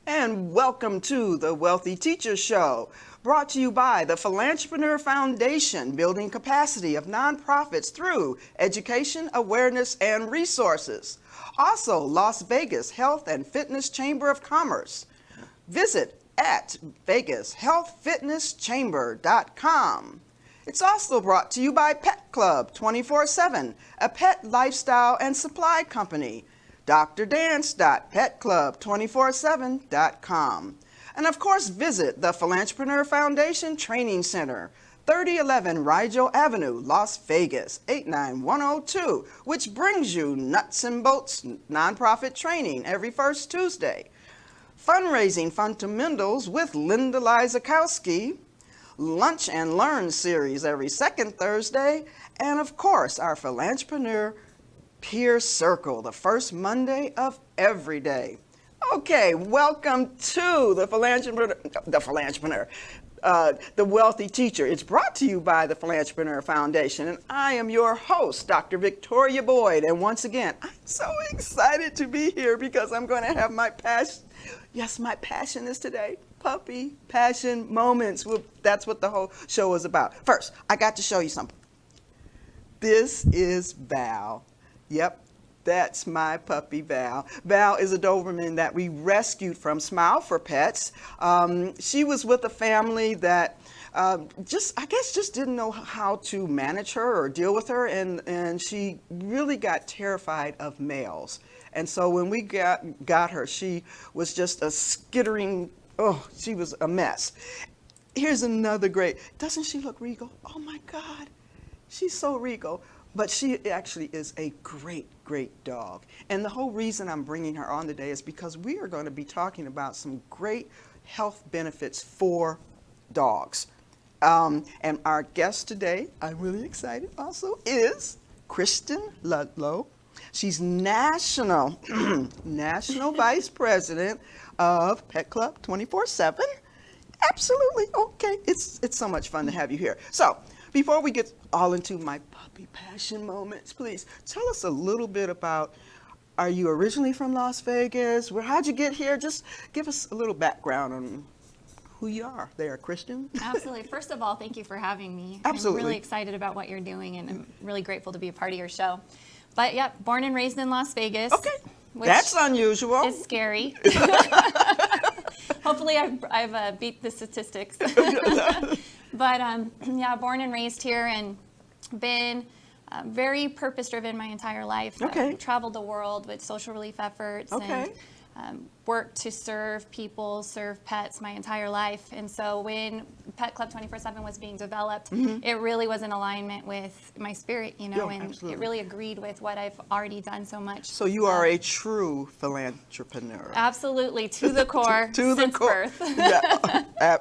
And welcome to the Wealthy Teacher Show, brought to you by the Philantrepreneur Foundation, building capacity of nonprofits through education, awareness, and resources. Also, Las Vegas Health and Fitness Chamber of Commerce. Visit at vegashealthfitnesschamber.com. It's also brought to you by Pet Club 24/7, a pet lifestyle and supply company. drdance.petclub247.com. And of course, visit the Philantrepreneur Foundation Training Center, 3011 Rigel Avenue, Las Vegas, 89102, which brings you Nuts and Bolts nonprofit training every first Tuesday. Fundraising Fundamentals with Linda Lizakowski, Lunch and Learn series every second Thursday, and of course, our Philantrepreneur Peer Circle, the first Monday of every day. Okay, welcome to the Wealthy Teacher. It's brought to you by the Philantrepreneur Foundation, and I am your host, Dr. Victoria Boyd. And once again, I'm so excited to be here because I'm going to have my passion. Yes, my passion is today. Puppy passion moments. Well, that's what the whole show is about. First, I got to show you something. This is Val. Yep, that's my puppy, Val. Val is a Doberman that we rescued from Smile for Pets. She was with a family that just didn't know how to manage her or deal with her, and she really got terrified of males. And so when we got her, she was just a skittering, she was a mess. Here's another great, doesn't she look regal? Oh my God, she's so regal. But she actually is a great, great dog. And the whole reason I'm bringing her on today is because we are going to be talking about some great health benefits for dogs. And our guest today, I'm really excited also, is Cristin Ludlow. She's National Vice President of Pet Club 24/7. Absolutely. Okay. It's so much fun to have you here. So, before we get all into my puppy passion moments, please tell us a little bit about, are you originally from Las Vegas? How'd you get here? Just give us a little background on who you are there, Cristin. Absolutely. First of all, thank you for having me. Absolutely. I'm really excited about what you're doing, and I'm really grateful to be a part of your show. But yeah, born and raised in Las Vegas. Okay. That's unusual. It's scary. Hopefully I've beat the statistics. But yeah, born and raised here and been very purpose-driven my entire life. Okay. Traveled the world with social relief efforts and worked to serve people, serve pets my entire life. And so when Pet Club 24/7 was being developed, it really was in alignment with my spirit, and absolutely. it really agreed with what I've already done so much. So you are a true philantrepreneur. Absolutely, to the core, to since the core. birth. Yeah.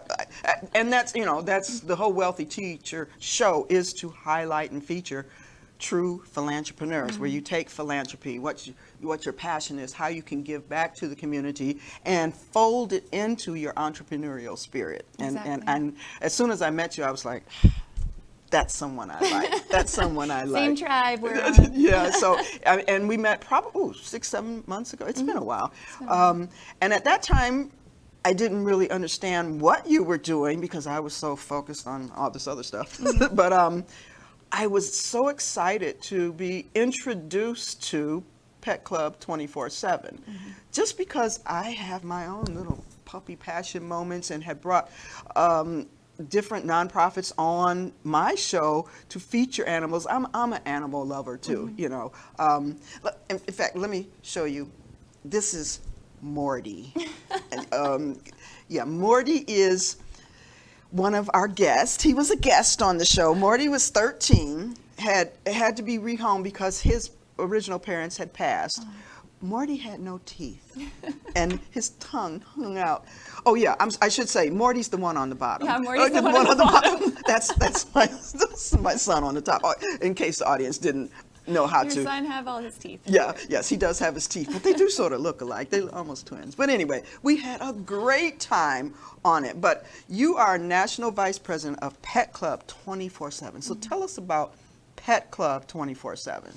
And that's the whole Wealthy Teacher show, is to highlight and feature true philantrepreneurs, where you take philanthropy, what your passion is, how you can give back to the community, and fold it into your entrepreneurial spirit. Exactly. And as soon as I met you, I was like, that's someone I like. That's someone I like. Same tribe we're on. Yeah. So, and we met probably 6-7 months ago. It's been a while. And at that time, I didn't really understand what you were doing because I was so focused on all this other stuff. But I was so excited to be introduced to Pet Club 24/7, just because I have my own little puppy passion moments and had brought different nonprofits on my show to feature animals. I'm an animal lover too, In fact, let me show you. This is Morty. Morty is one of our guests. He was a guest on the show. Morty was 13, had to be rehomed because his original parents had passed. Morty had no teeth, and his tongue hung out. Oh yeah, I should say Morty's the one on the bottom. Yeah, Morty's the one on the bottom. That's my son on the top. In case the audience didn't know how to. Your son have all his teeth. Yeah, yes, he does have his teeth, but they do sort of look alike. They're almost twins. But anyway, we had a great time on it. But you are National Vice President of Pet Club 24/7. So tell us about Pet Club 24/7.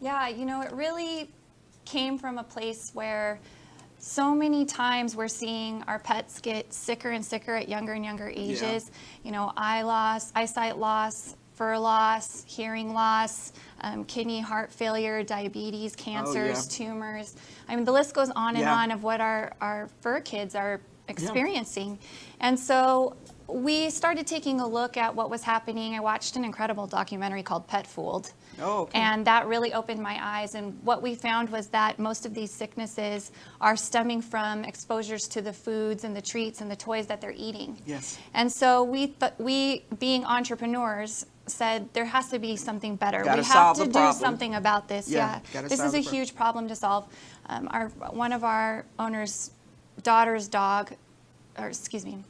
Yeah, it really came from a place where so many times we're seeing our pets get sicker and sicker at younger and younger ages. You know, eye loss, eyesight loss, fur loss, hearing loss, kidney, heart failure, diabetes, cancers, tumors. I mean, the list goes on and on of what our fur kids are experiencing. And so we started taking a look at what was happening. I watched an incredible documentary called Pet Fooled. And that really opened my eyes. And what we found was that most of these sicknesses are stemming from exposures to the foods and the treats and the toys that they're eating. And so we being entrepreneurs, said there has to be something better. We have to do something about this. This is a huge problem to solve. One of our owners' daughter's dog, or excuse me,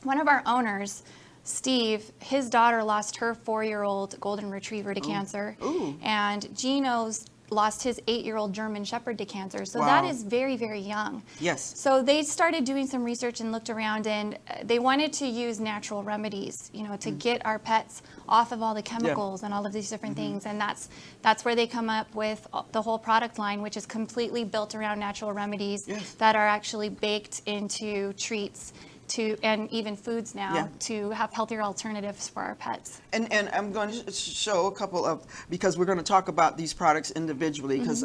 one of our owners, Steve, his daughter lost her 4-year-old golden retriever to cancer, and Gino's lost his 8-year-old German Shepherd to cancer. So that is very, very young. So they started doing some research and looked around, and they wanted to use natural remedies, you know, to get our pets off of all the chemicals and all of these different things. And that's where they come up with the whole product line, which is completely built around natural remedies that are actually baked into treats and even foods now to have healthier alternatives for our pets. And I'm going to show a couple of, because we're going to talk about these products individually, because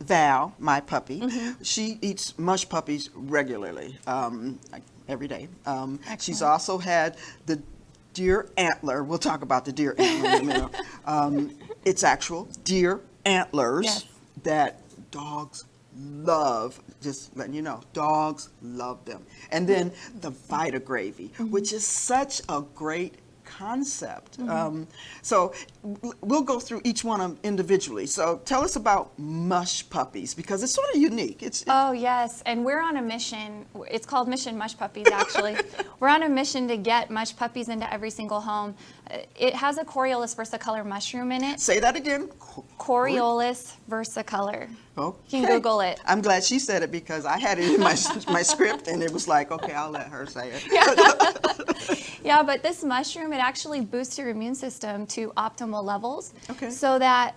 Val, my puppy, she eats mush puppies regularly, every day. She's also had the deer antler. We'll talk about the deer antler in a minute. It's actual deer antlers that dogs love. Just letting you know, dogs love them. And then the Vita Gravy, which is such a great concept. So we'll go through each one of them individually. So tell us about mush puppies, because it's sort of unique. Oh yes, and we're on a mission. It's called Mission Mush Puppies, actually. We're on a mission to get mush puppies into every single home. It has a Coriolis versicolor mushroom in it. Say that again. Coriolis versicolor. Okay. You can Google it. I'm glad she said it, because I had it in my script, and it was like, okay, I'll let her say it. Yeah, but this mushroom, it actually boosts your immune system to optimal levels, so that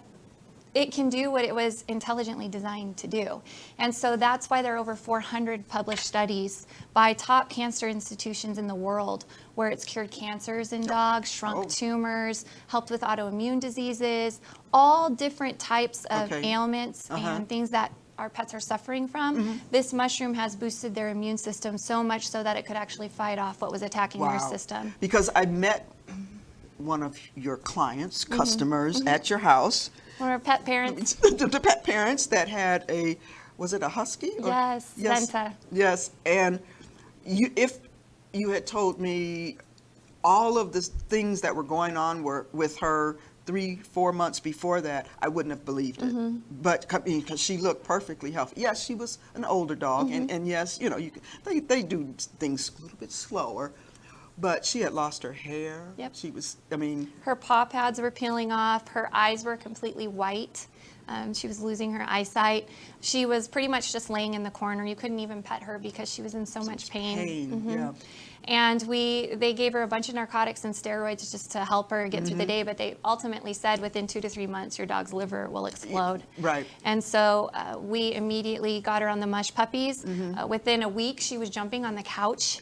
it can do what it was intelligently designed to do. And so that's why there are over 400 published studies by top cancer institutions in the world where it's cured cancers in dogs, shrunk tumors, helped with autoimmune diseases, all different types of ailments and things that our pets are suffering from. This mushroom has boosted their immune system so much so that it could actually fight off what was attacking their system. Because I met one of your clients, customers at your house. One of our pet parents. The pet parents that had was it a husky? Yes, Zenta. Yes, and if you had told me all of the things that were going on were with her 3-4 months before that, I wouldn't have believed it. But because she looked perfectly healthy. Yes, she was an older dog, and yes, you know, they do things a little bit slower. But she had lost her hair. She was, I mean, her paw pads were peeling off. Her eyes were completely white. She was losing her eyesight. She was pretty much just laying in the corner. You couldn't even pet her because she was in so much pain. And they gave her a bunch of narcotics and steroids just to help her get through the day. But they ultimately said within 2 to 3 months, your dog's liver will explode. And so we immediately got her on the mush puppies. Within a week, she was jumping on the couch.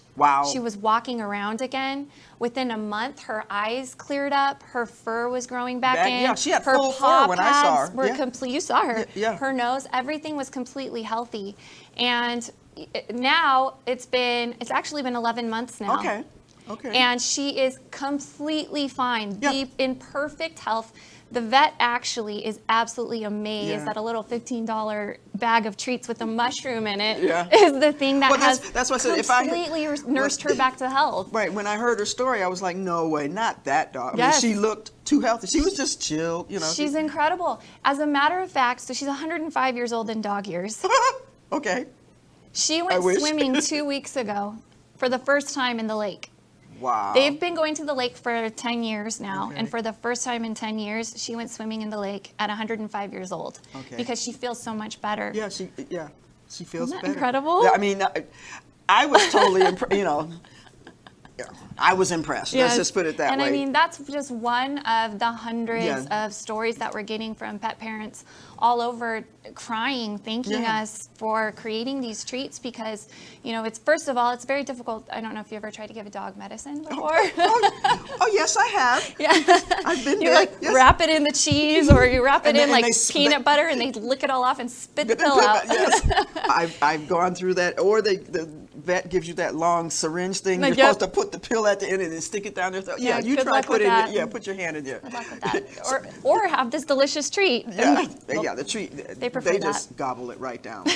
She was walking around again. Within a month, her eyes cleared up. Her fur was growing back in. Yeah, she had her full fur when I saw her. Were complete. You saw her. Her nose, everything was completely healthy. And now it's actually been 11 months now. And she is completely fine, deep in perfect health. The vet actually is absolutely amazed that a little $15 bag of treats with a mushroom in it is the thing that that's what I said. Completely nursed her back to health. Right. When I heard her story, I was like, no way, not that dog. I mean, she looked too healthy. She was just chill, you know. She's incredible. As a matter of fact, so she's 105 years old in dog years. She went swimming 2 weeks ago for the first time in the lake. Wow. They've been going to the lake for 10 years now, and for the first time in 10 years, she went swimming in the lake at 105 years old because she feels so much better. She feels Isn't that better. Incredible. Yeah, I mean, I was totally, you know, I was impressed. Yes. Let's just put it that and way. I mean, that's just one of the hundreds Yeah. of stories that we're getting from pet parents all over crying, thanking Yeah. us for creating these treats because, you know, it's first of all, it's very difficult. I don't know if you ever tried to give a dog medicine before. Oh, yes, I have. Yeah. I've been You there. like Yes. wrap it in the cheese or you wrap it And in then like they peanut butter and they lick it all off and spit the pill out. Yes. I've gone through that. Or the vet gives you that long syringe thing. Like, You're yep. supposed to put the pill at the end and then stick it down there. So, Yeah, you good try luck put with it in. that. Yeah, put your hand in there. Good luck with that. Or have this delicious treat. Yeah, Well, yeah, the treat. they prefer just that. gobble it right down.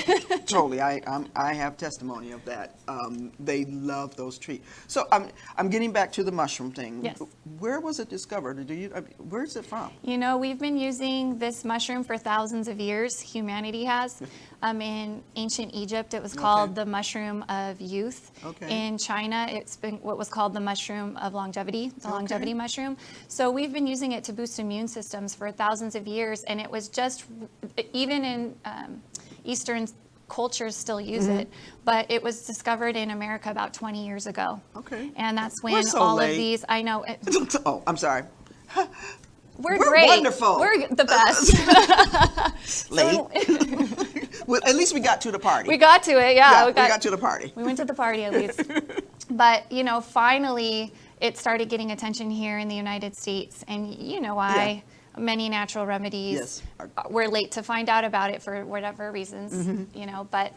Totally, I have testimony of that. They love those treats. So I'm getting back to the mushroom thing. Yes. Where was it discovered? Where's it from? You know, we've been using this mushroom for thousands of years. Humanity has. In ancient Egypt, it was called the mushroom of youth. Okay. In China, it's been what was called the mushroom of longevity, the longevity mushroom. So we've been using it to boost immune systems for thousands of years, and it was just, even in Eastern cultures still use it, but it was discovered in America about 20 years ago. Okay. And that's We're when so all late. of these, I know, Oh, I'm sorry. we're We're great. wonderful. We're the best. Late. Well, at least we got to the party. We got to it, yeah. we got to the party. We went to the party at least. But, you know, finally it started getting attention here in the United States. And you know why. Many natural remedies. Yes. We're late to find out about it for whatever reasons, you know, but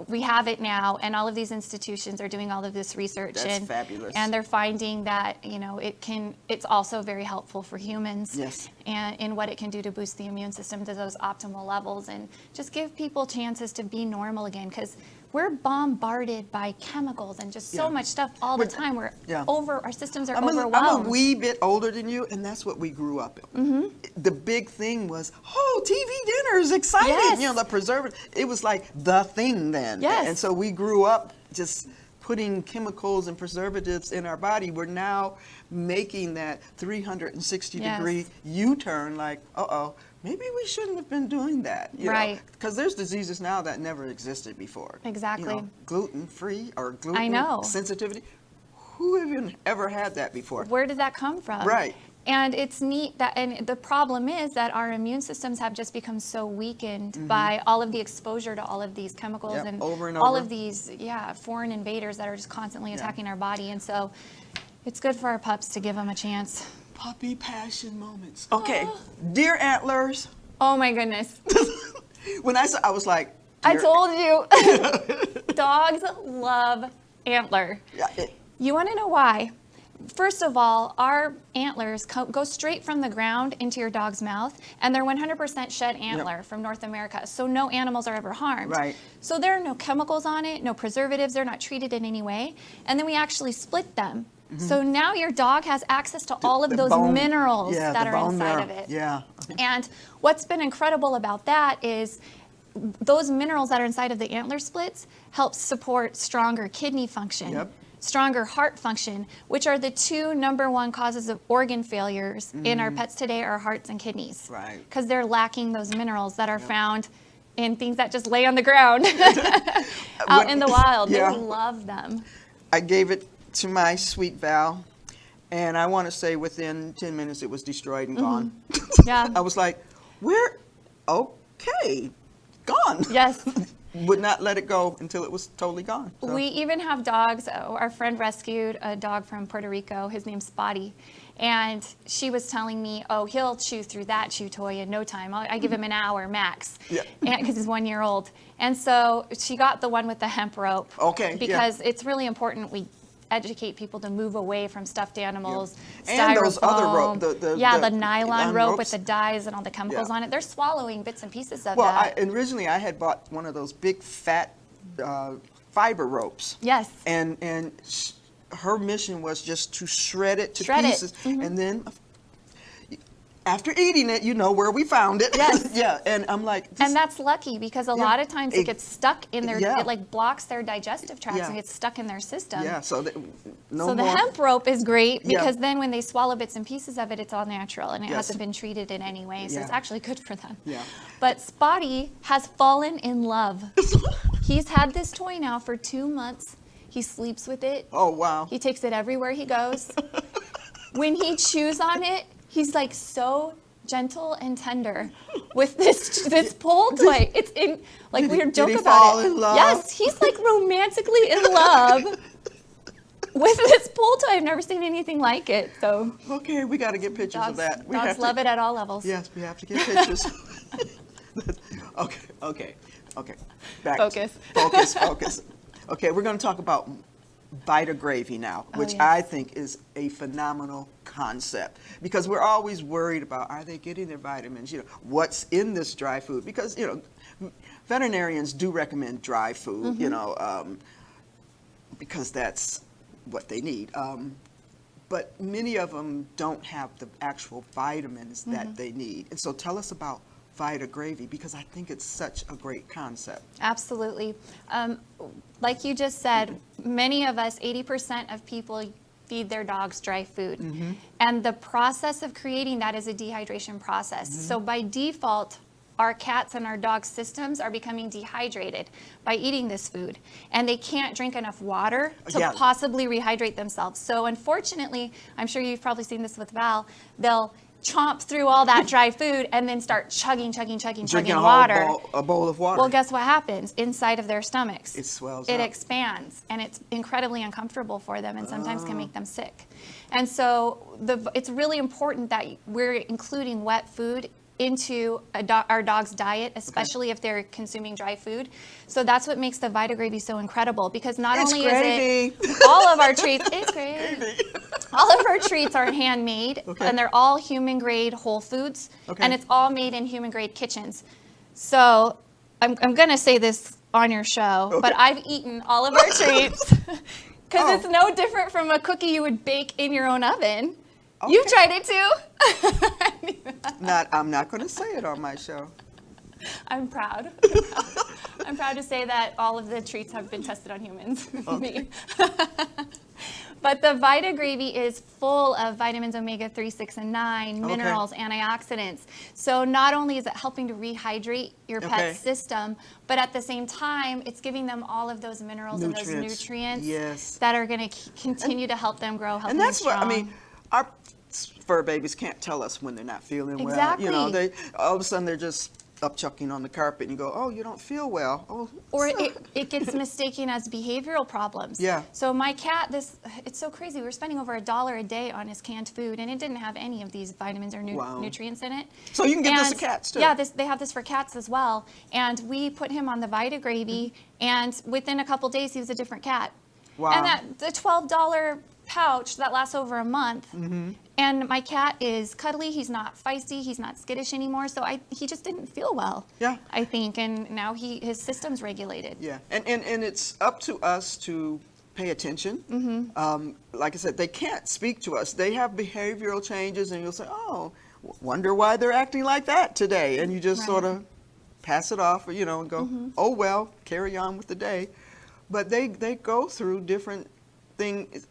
we have it now, and all of these institutions are doing all of this research. That's fabulous. And they're finding that, you know, it's also very helpful for humans. Yes. And in what it can do to boost the immune system to those optimal levels and just give people chances to be normal again, because we're bombarded by chemicals and just so much stuff all the time. Our systems are overwhelmed. I'm a wee bit older than you, and that's what we grew up in. The big thing was, TV dinner is exciting. Yes. You know, the preservative. It was like the thing then. Yes. And so we grew up just putting chemicals and preservatives in our body. We're now making that 360-degree U-turn like, maybe we shouldn't have been doing that. You Right. Because there's diseases now that never existed before. Exactly. You know, gluten-free or gluten I know. sensitivity. Who even ever had that before? Where did that come from? Right. And it's neat that, and the problem is that our immune systems have just become so weakened by all of the exposure to all of these chemicals and over and all over. of these, foreign invaders that are just constantly attacking our body. And so it's good for our pups to give them a chance. Puppy passion moments. Okay, dear antlers. Oh my goodness. When I saw, I was like, I told you. Dogs love antler. You want to know why? First of all, our antlers go straight from the ground into your dog's mouth, and they're 100% shed antler from North America, so no animals are ever harmed. Right. So there are no chemicals on it, no preservatives, they're not treated in any way, and then we actually split them. So now your dog has access to all of those minerals that are inside of it. Yeah. And what's been incredible about that is those minerals that are inside of the antler splits help support stronger kidney function, stronger heart function, which are the two #1 causes of organ failures in our pets today, are hearts and kidneys. Right. Because they're lacking those minerals that are found in things that just lay on the ground out in the wild. They love them. I gave it to my sweet Val, and I want to say within 10 minutes it was destroyed and gone. Yeah. I was like, where? Okay, gone. Yes. Would not let it go until it was totally gone. So. We even have dogs. Our friend rescued a dog from Puerto Rico. His name's Spotty. And she was telling me, he'll chew through that chew toy in no time. I give him an hour max because he's 1 year old. And so she got the one with the hemp rope. Okay. Because it's really important we educate people to move away from stuffed animals, and those other rope, ropes, the nylon rope with ropes. the dyes and all the chemicals on it. They're swallowing bits and pieces of that. Well, originally I had bought one of those big fat fiber ropes. Yes. And her mission was just to shred it to pieces, and then after eating it, you know where we found it. Yes. Yeah, and I'm like... And that's lucky because a lot of times it gets stuck in their, it like blocks their digestive tracts and gets stuck in their system. Yeah, so the hemp rope is great because then when they swallow bits and pieces of it, it's all natural and it hasn't been treated in any way. So it's actually good for them. Yeah. But Spotty has fallen in love. He's had this toy now for 2 months. He sleeps with it. Oh, wow. He takes it everywhere he goes. When he chews on it, he's like so gentle and tender with this pull toy. It's in, like, we joke did he about fall it. in love? Yes, he's like romantically in love with this pull toy. I've never seen anything like it. So Okay, we got to get pictures of that. We dogs have to- love it at all levels. Yes, we have to get pictures. Okay. Back Focus. Focus. Okay, we're going to talk about Vita Gravy now, which yes. I think is a phenomenal concept, because we're always worried about, are they getting their vitamins? You know, what's in this dry food? Because, you know, veterinarians do recommend dry food, you know, because that's what they need. But many of them don't have the actual vitamins that they need. And so tell us about Vita Gravy, because I think it's such a great concept. Absolutely. Like you just said, many of us, 80% of people feed their dogs dry food. And the process of creating that is a dehydration process. So by default, our cats and our dogs' systems are becoming dehydrated by eating this food. And they can't drink enough water to possibly rehydrate themselves. So unfortunately, I'm sure you've probably seen this with Val, they'll chomp through all that dry food and then start chugging Drinking water. a bowl of water. Well, guess what happens inside of their stomachs? It swells It up. expands, and it's incredibly uncomfortable for them, and sometimes can make them sick. And so it's really important that we're including wet food into our dog's diet, especially if they're consuming dry food. So that's what makes the Vita Gravy so incredible, because not It's only gravy. is it all of our treats, it's gravy. All of our treats are handmade, and they're all human grade whole foods, and it's all made in human grade kitchens. So I'm going to say this on your show, but I've eaten all of our treats because it's no different from a cookie you would bake in your own oven. You've tried it too? I'm not going to say it on my show. I'm proud. I'm proud to say that all of the treats have been tested on humans. Me. But the Vita Gravy is full of vitamins omega-3, 6, and 9, minerals, antioxidants. So not only is it helping to rehydrate your pet's system, but at the same time, it's giving them all of those minerals and those nutrients that are going to continue to help them grow healthy and that's strong. what, I mean, our fur babies can't tell us when they're not feeling well. Exactly. You know, they all of a sudden they're just up chucking on the carpet and you go, oh, you don't feel well. Oh, or it gets mistaken as behavioral problems. Yeah. So my cat, it's so crazy. We were spending over $1 a day on his canned food, and it didn't have any of these vitamins or nutrients in it. So you can get this to cats too. Yeah, they have this for cats as well. And we put him on the Vita Gravy, and within a couple days, he was a different cat. Wow. And the $12 pouch that lasts over a month. And my cat is cuddly. He's not feisty. He's not skittish anymore. So he just didn't feel well. Yeah. I think, and now his system's regulated. Yeah, and it's up to us to pay attention. Like I said, they can't speak to us. They have behavioral changes, and you'll say, oh, wonder why they're acting like that today. And you just sort of pass it off, you know, and go, oh, well, carry on with the day. But they go through different things,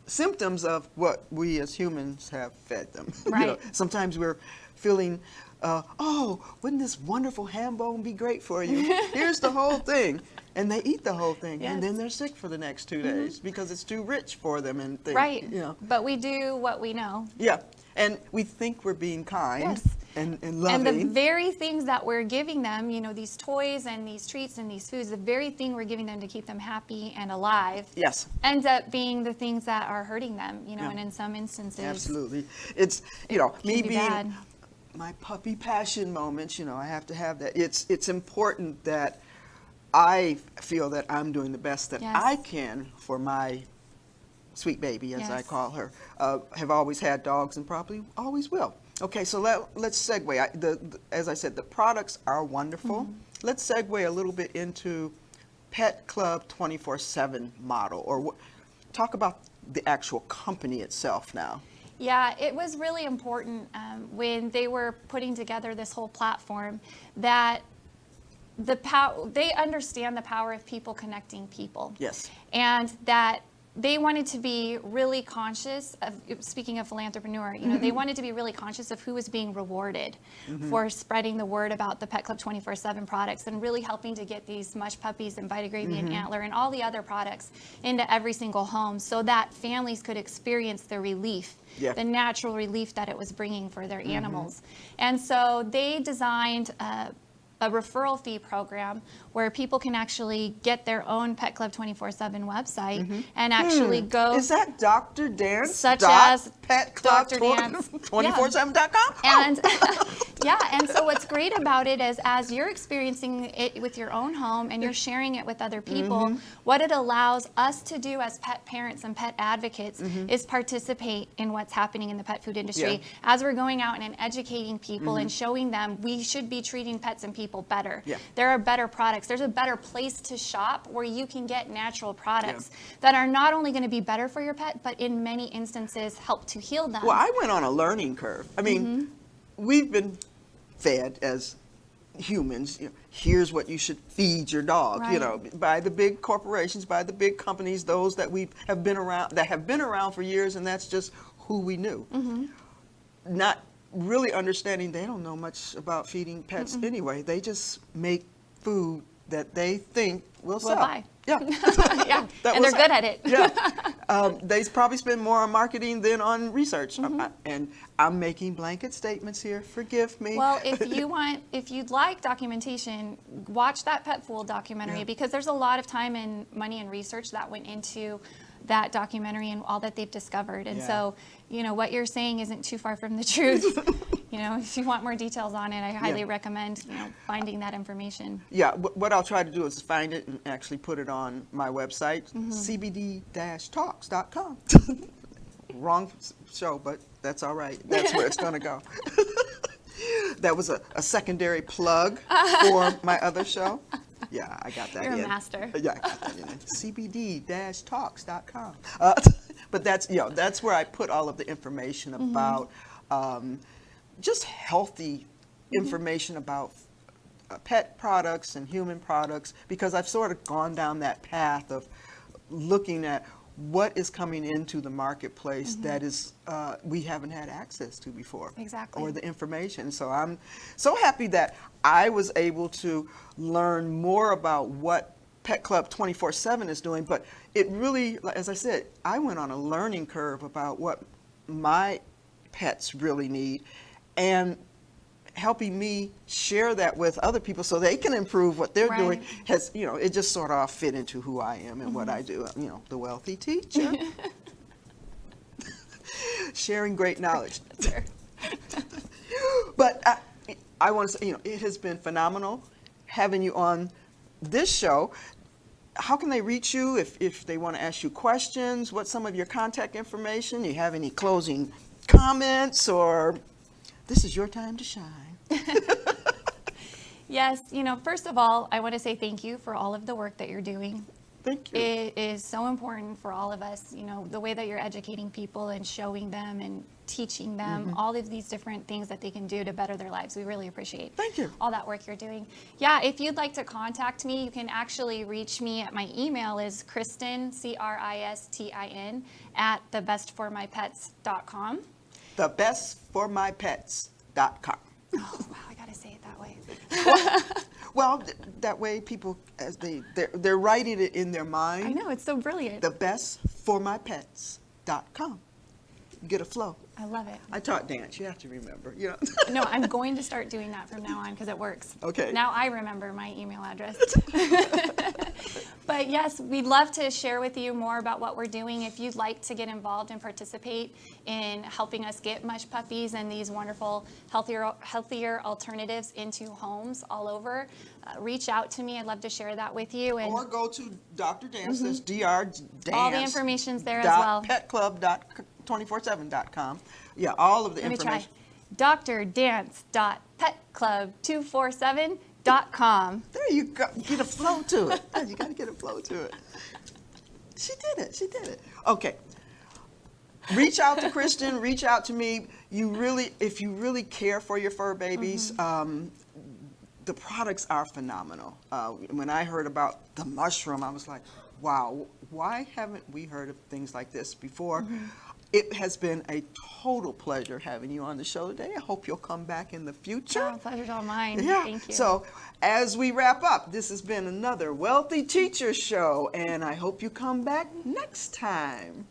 symptoms of what we as humans have fed them. Right. You know, sometimes we're feeling, oh, wouldn't this wonderful ham bone be great for you? Here's the whole thing. And they eat the whole thing, and then they're sick for the next 2 days because it's too rich for them and things. Right. You know. But we do what we know. Yeah. And we think we're being kind and loving. And the very things that we're giving them, you know, these toys and these treats and these foods, the very thing we're giving them to keep them happy and alive ends up being the things that are hurting them, you know, and in some instances. Absolutely. It's, you know, me being bad. My puppy passion moments, you know, I have to have that. It's important that I feel that I'm doing the best that I can for my sweet baby, as I call her. Have always had dogs and probably always will. Okay, so let's segue. As I said, the products are wonderful. Let's segue a little bit into Pet Club 24/7 model, or talk about the actual company itself now. Yeah, it was really important when they were putting together this whole platform that they understand the power of people connecting people. Yes. And that they wanted to be really conscious of, speaking of Philantrepreneur, you know, they wanted to be really conscious of who was being rewarded for spreading the word about the Pet Club 24/7 products and really helping to get these mush puppies and Vitagrapy and Antler and all the other products into every single home so that families could experience the relief, the natural relief that it was bringing for their animals. And so they designed a referral fee program where people can actually get their own Pet Club 24/7 website and actually go. Is that Dr. Dance? Such as Pet Club Dr. Dance. 247.com? And and so what's great about it is as you're experiencing it with your own home and you're sharing it with other people, what it allows us to do as pet parents and pet advocates is participate in what's happening in the pet food industry as we're going out and educating people and showing them we should be treating pets and people better. There are better products. There's a better place to shop where you can get natural products that are not only going to be better for your pet, but in many instances help to heal them. Well, I went on a learning curve. I mean, we've been fed as humans, you know, here's what you should feed your dog, you know, by the big corporations, by the big companies, those that have been around for years, and that's just who we knew. Not really understanding they don't know much about feeding pets anyway. They just make food that they think will sell. Buy. Yeah. And they're good at it. They probably spend more on marketing than on research. And I'm making blanket statements here. Forgive me. Well, if you'd like documentation, watch that Pet Fool documentary because there's a lot of time and money and research that went into that documentary and all that they've discovered. And so, you know, what you're saying isn't too far from the truth. You know, if you want more details on it, I highly recommend, you know, finding that information. Yeah, what I'll try to do is find it and actually put it on my website, cbd-talks.com. Wrong show, but that's all right. That's where it's going to go. That was a secondary plug for my other show. Yeah, I got that in. You're a master. Yeah, I got that in. cbd-talks.com. But that's, you know, that's where I put all of the information about just healthy information about pet products and human products, because I've sort of gone down that path of looking at what is coming into the marketplace that is we haven't had access to before. Exactly. Or the information. So I'm so happy that I was able to learn more about what Pet Club 24/7 is doing, but it really, as I said, I went on a learning curve about what my pets really need, and helping me share that with other people so they can improve what they're doing has, you know, it just sort of fit into who I am and what I do. You know, the wealthy teacher. Sharing great knowledge. But I want to say, you know, it has been phenomenal having you on this show. How can they reach you if they want to ask you questions? What's some of your contact information? You have any closing comments, or this is your time to shine? Yes, you know, first of all, I want to say thank you for all of the work that you're doing. Thank you. It is so important for all of us, you know, the way that you're educating people and showing them and teaching them all of these different things that they can do to better their lives. We really appreciate all that work you're doing. Yeah, if you'd like to contact me, you can actually reach me at my email is Cristin, Cristin, at thebestformypets.com. Thebestformypets.com. Oh, wow, I got to say it that way. Well, that way people, as they're writing it in their mind. I know, it's so brilliant. Thebestformypets.com. Get a flow. I love it. I taught dance. You have to remember. You know. No, I'm going to start doing that from now on because it works. Okay. Now I remember my email address. But yes, we'd love to share with you more about what we're doing. If you'd like to get involved and participate in helping us get mush puppies and these wonderful, healthier alternatives into homes all over, reach out to me. I'd love to share that with you. And or go to Dr. Dance. That's Dr. Dance. All the information's there as well. Petclub.247.com. Yeah, all of the information. Let me try. drdance.petclub247.com. There you go. Get a flow to it. You got to get a flow to it. She did it. She did it. Okay. Reach out to Cristin. Reach out to me. If you really care for your fur babies, the products are phenomenal. When I heard about the mushroom, I was like, Wow, why haven't we heard of things like this before? It has been a total pleasure having you on the show today. I hope you'll come back in the future. Oh, pleasure's all mine. Yeah. Thank you. So as we wrap up, this has been another Wealthy Teacher Show, and I hope you come back next time.